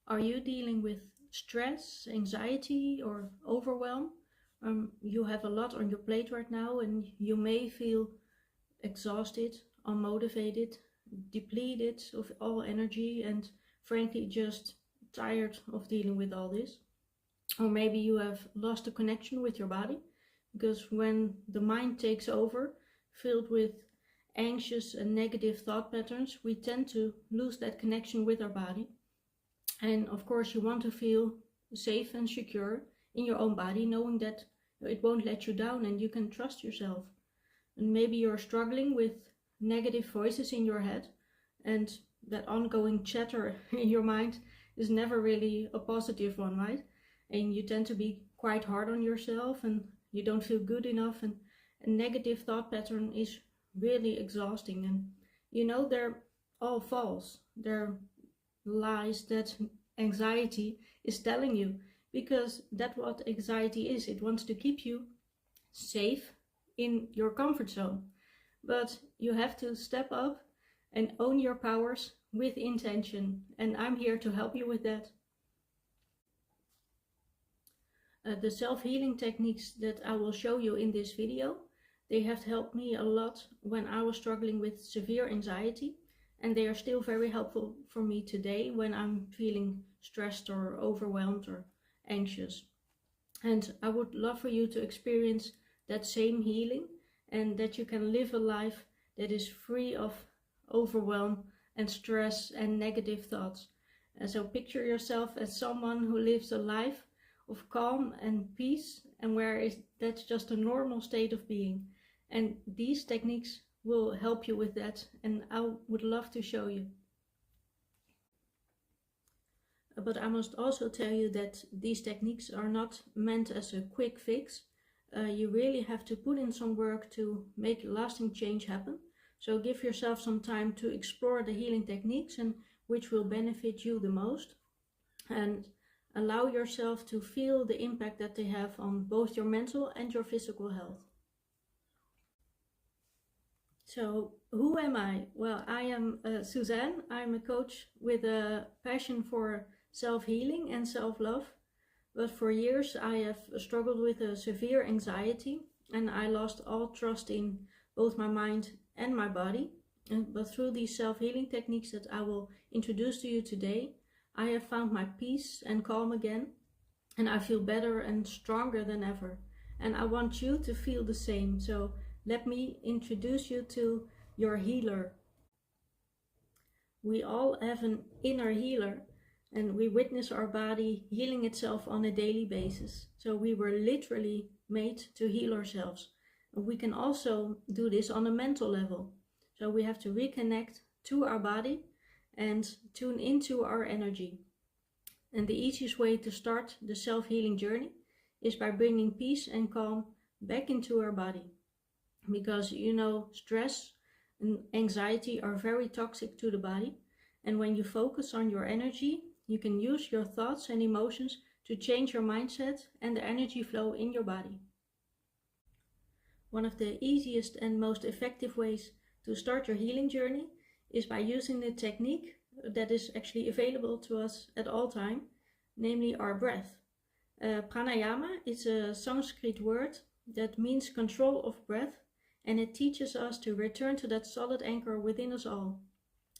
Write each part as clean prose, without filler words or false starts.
Are you dealing with stress, anxiety, or overwhelm? You have a lot on your plate right now and you may feel exhausted, unmotivated, depleted of all energy, and frankly just tired of dealing with all this. Or maybe you have lost a connection with your body, because when the mind takes over, filled with anxious and negative thought patterns, we tend to lose that connection with our body. And of course you want to feel safe and secure in your own body, knowing that it won't let you down and you can trust yourself. And maybe you're struggling with negative voices in your head, and that ongoing chatter in your mind is never really a positive one, right? And you tend to be quite hard on yourself and you don't feel good enough, and a negative thought pattern is really exhausting. And you know, they're all false. They're lies that anxiety is telling you, because that's what anxiety is. It wants to keep you safe in your comfort zone. But you have to step up and own your powers with intention, and I'm here to help you with that. The self-healing techniques that I will show you in this video, they have helped me a lot when I was struggling with severe anxiety, and they are still very helpful for me today when I'm feeling stressed or overwhelmed or anxious. And I would love for you to experience that same healing, and that you can live a life that is free of overwhelm and stress and negative thoughts. And so picture yourself as someone who lives a life of calm and peace, and that's just a normal state of being. And these techniques will help you with that, and I would love to show you. But I must also tell you that these techniques are not meant as a quick fix. You really have to put in some work to make lasting change happen. So give yourself some time to explore the healing techniques and which will benefit you the most. And allow yourself to feel the impact that they have on both your mental and your physical health. So who am I? Well, I am Suzanne. I'm a coach with a passion for self-healing and self-love. But for years I have struggled with a severe anxiety, and I lost all trust in both my mind and my body. But through these self-healing techniques that I will introduce to you today, I have found my peace and calm again, and I feel better and stronger than ever. And I want you to feel the same. So let me introduce you to your healer. We all have an inner healer, and we witness our body healing itself on a daily basis. So we were literally made to heal ourselves. We can also do this on a mental level. So we have to reconnect to our body and tune into our energy. And the easiest way to start the self-healing journey is by bringing peace and calm back into our body. Because you know, stress and anxiety are very toxic to the body. And when you focus on your energy, you can use your thoughts and emotions to change your mindset and the energy flow in your body. One of the easiest and most effective ways to start your healing journey is by using the technique that is actually available to us at all time, namely our breath. Pranayama is a Sanskrit word that means control of breath, and it teaches us to return to that solid anchor within us all.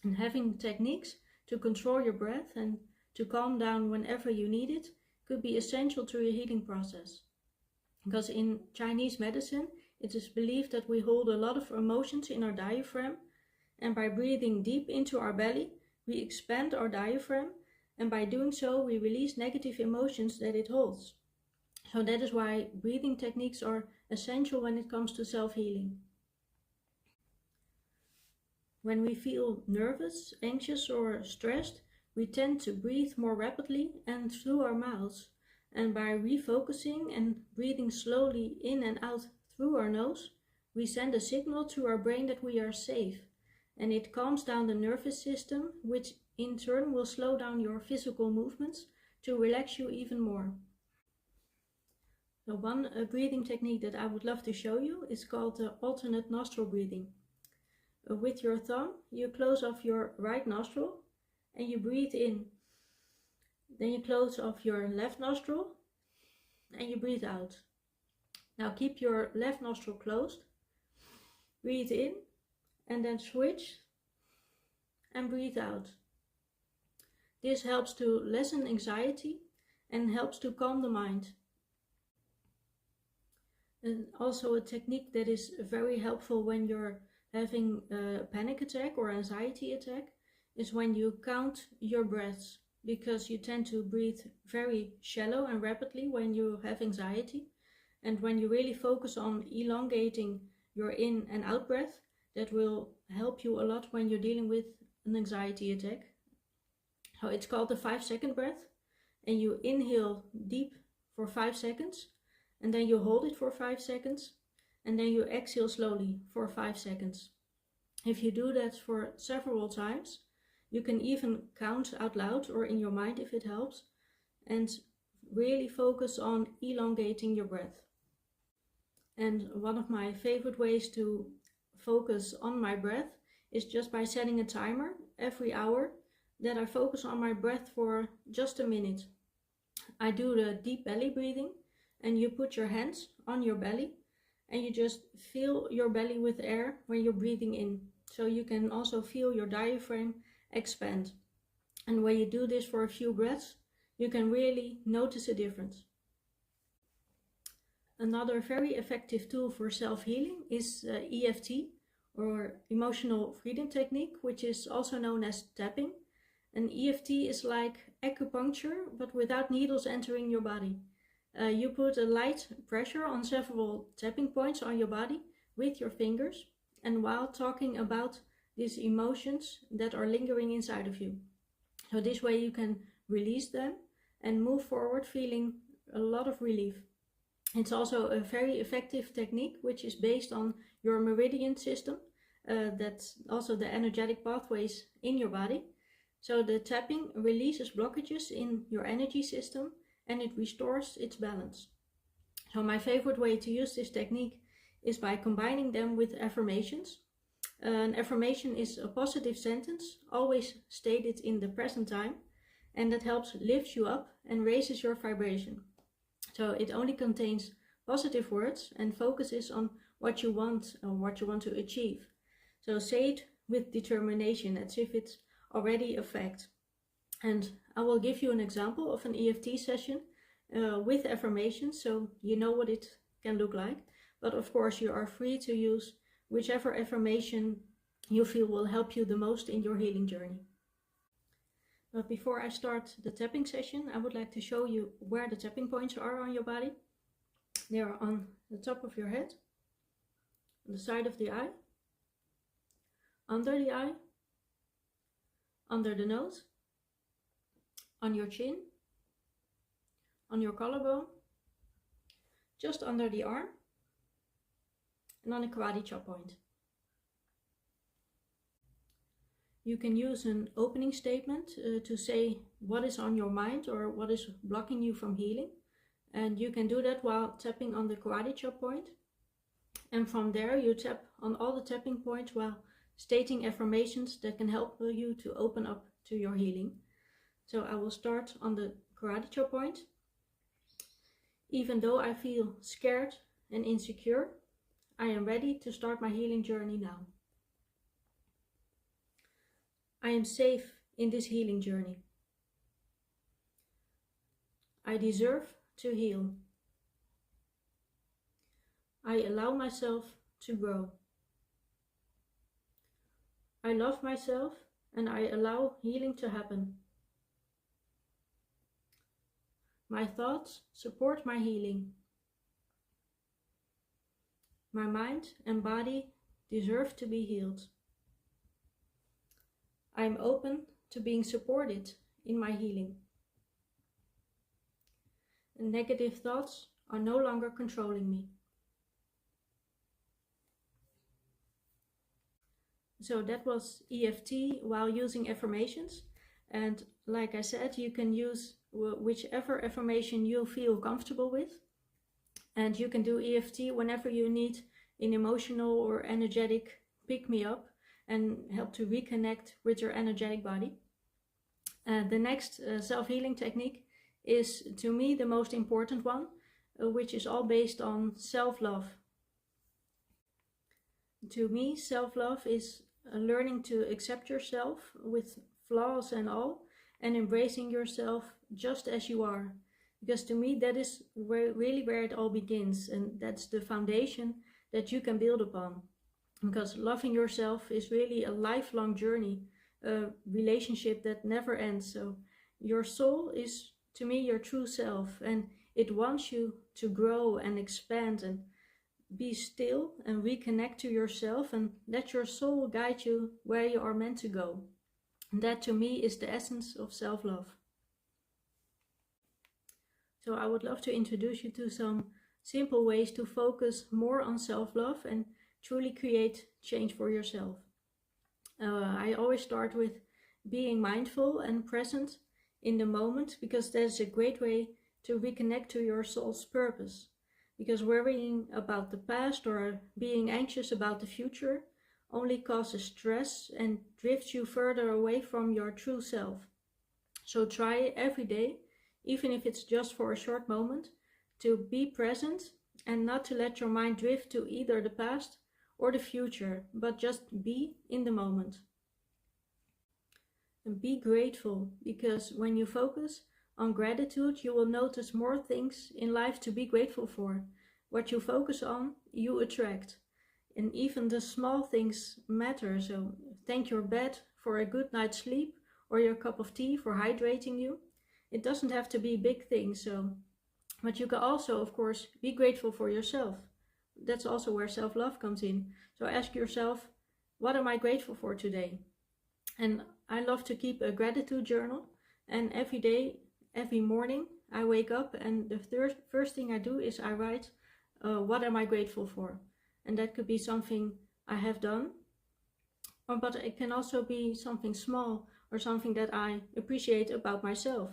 And having techniques to control your breath and to calm down whenever you need it could be essential to your healing process. Because in Chinese medicine, it is believed that we hold a lot of emotions in our diaphragm, and by breathing deep into our belly, we expand our diaphragm, and by doing so, we release negative emotions that it holds. So that is why breathing techniques are essential when it comes to self-healing. When we feel nervous, anxious, or stressed, we tend to breathe more rapidly and through our mouths. And by refocusing and breathing slowly in and out through our nose, we send a signal to our brain that we are safe. And it calms down the nervous system, which in turn will slow down your physical movements to relax you even more. The one breathing technique that I would love to show you is called alternate nostril breathing. With your thumb, you close off your right nostril and you breathe in Then you close off your left nostril and you breathe out. Now keep your left nostril closed, breathe in, and then switch and breathe out. This helps to lessen anxiety and helps to calm the mind. And also a technique that is very helpful when you're having a panic attack or anxiety attack is when you count your breaths, because you tend to breathe very shallow and rapidly when you have anxiety. And when you really focus on elongating your in and out breath, that will help you a lot when you're dealing with an anxiety attack. So it's called the 5-second breath, and you inhale deep for 5 seconds, and then you hold it for 5 seconds, and then you exhale slowly for 5 seconds. If you do that for several times, you can even count out loud or in your mind if it helps, and really focus on elongating your breath. And one of my favorite ways to focus on my breath is just by setting a timer every hour that I focus on my breath for just a minute. I do the deep belly breathing, and you put your hands on your belly and you just fill your belly with air when you're breathing in. So you can also feel your diaphragm expand. And when you do this for a few breaths, you can really notice a difference. Another very effective tool for self-healing is EFT, or emotional freedom technique, which is also known as tapping. And EFT is like acupuncture, but without needles entering your body. You put a light pressure on several tapping points on your body with your fingers, and while talking about these emotions that are lingering inside of you. So this way you can release them and move forward feeling a lot of relief. It's also a very effective technique which is based on your meridian system, that's also the energetic pathways in your body. So the tapping releases blockages in your energy system and it restores its balance. So my favorite way to use this technique is by combining them with affirmations. An affirmation is a positive sentence, always stated in the present time, and that helps lift you up and raises your vibration. So it only contains positive words and focuses on what you want or what you want to achieve. So say it with determination, as if it's already a fact. And I will give you an example of an EFT session with affirmations, so you know what it can look like. But of course you are free to use whichever affirmation you feel will help you the most in your healing journey. But before I start the tapping session, I would like to show you where the tapping points are on your body. They are on the top of your head, on the side of the eye, under the eye, under the nose, on your chin, on your collarbone, just under the arm, and on a karate chop point. You can use an opening statement to say what is on your mind or what is blocking you from healing. And you can do that while tapping on the karate chop point. And from there you tap on all the tapping points while stating affirmations that can help you to open up to your healing. So I will start on the karate chop point. Even though I feel scared and insecure, I am ready to start my healing journey now. I am safe in this healing journey. I deserve to heal. I allow myself to grow. I love myself and I allow healing to happen. My thoughts support my healing. My mind and body deserve to be healed. I am open to being supported in my healing. And negative thoughts are no longer controlling me. So that was EFT while using affirmations. And like I said, you can use whichever affirmation you feel comfortable with. And you can do EFT whenever you need an emotional or energetic pick-me-up and help to reconnect with your energetic body. The next self-healing technique is, to me, the most important one, which is all based on self-love. To me, self-love is learning to accept yourself with flaws and all, and embracing yourself just as you are. Because to me, that is really where it all begins, and that's the foundation that you can build upon. Because loving yourself is really a lifelong journey, a relationship that never ends. So your soul is, to me, your true self, and it wants you to grow and expand and be still and reconnect to yourself, and let your soul guide you where you are meant to go. And that, to me, is the essence of self-love. So I would love to introduce you to some simple ways to focus more on self-love and truly create change for yourself. I always start with being mindful and present in the moment, because that's a great way to reconnect to your soul's purpose. Because worrying about the past or being anxious about the future only causes stress and drifts you further away from your true self. So try every day, even if it's just for a short moment, to be present and not to let your mind drift to either the past or the future, but just be in the moment. And be grateful, because when you focus on gratitude, you will notice more things in life to be grateful for. What you focus on, you attract. And even the small things matter. So thank your bed for a good night's sleep, or your cup of tea for hydrating you. It doesn't have to be big things. But you can also, of course, be grateful for yourself. That's also where self-love comes in. So ask yourself, what am I grateful for today? And I love to keep a gratitude journal. And every day, every morning, I wake up, and the first thing I do is I write, what am I grateful for? And that could be something I have done, but it can also be something small or something that I appreciate about myself.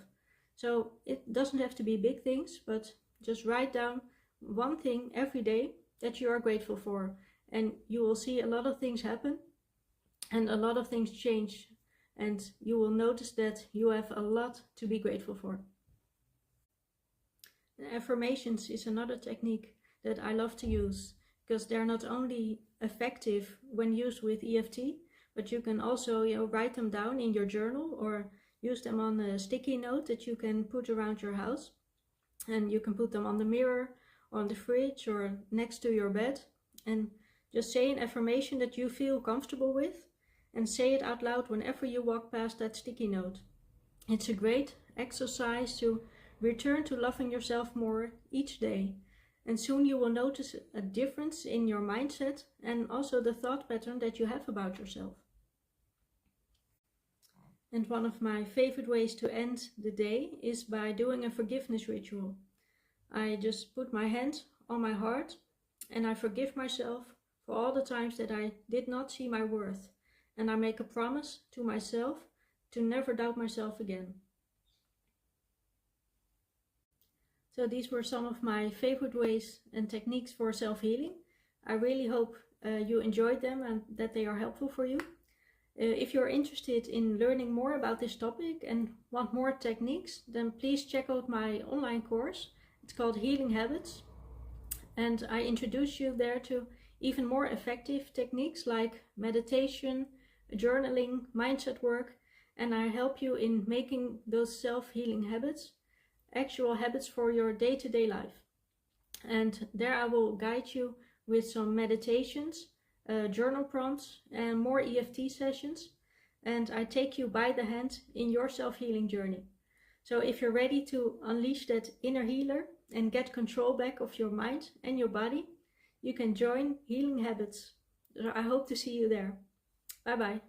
So it doesn't have to be big things, but just write down one thing every day that you are grateful for, and you will see a lot of things happen and a lot of things change, and you will notice that you have a lot to be grateful for. Affirmations is another technique that I love to use, because they're not only effective when used with EFT, but you can also write them down in your journal or use them on a sticky note that you can put around your house. And you can put them on the mirror, or on the fridge, or next to your bed. And just say an affirmation that you feel comfortable with, and say it out loud whenever you walk past that sticky note. It's a great exercise to return to loving yourself more each day. And soon you will notice a difference in your mindset and also the thought pattern that you have about yourself. And one of my favorite ways to end the day is by doing a forgiveness ritual. I just put my hand on my heart and I forgive myself for all the times that I did not see my worth. And I make a promise to myself to never doubt myself again. So these were some of my favorite ways and techniques for self-healing. I really hope you enjoyed them and that they are helpful for you. If you're interested in learning more about this topic and want more techniques, then please check out my online course. It's called Healing Habits. And I introduce you there to even more effective techniques like meditation, journaling, mindset work, and I help you in making those self-healing habits actual habits for your day-to-day life. And there I will guide you with some meditations, journal prompts, and more EFT sessions. And I take you by the hand in your self-healing journey. So if you're ready to unleash that inner healer and get control back of your mind and your body, you can join Healing Habits. So I hope to see you there. Bye bye.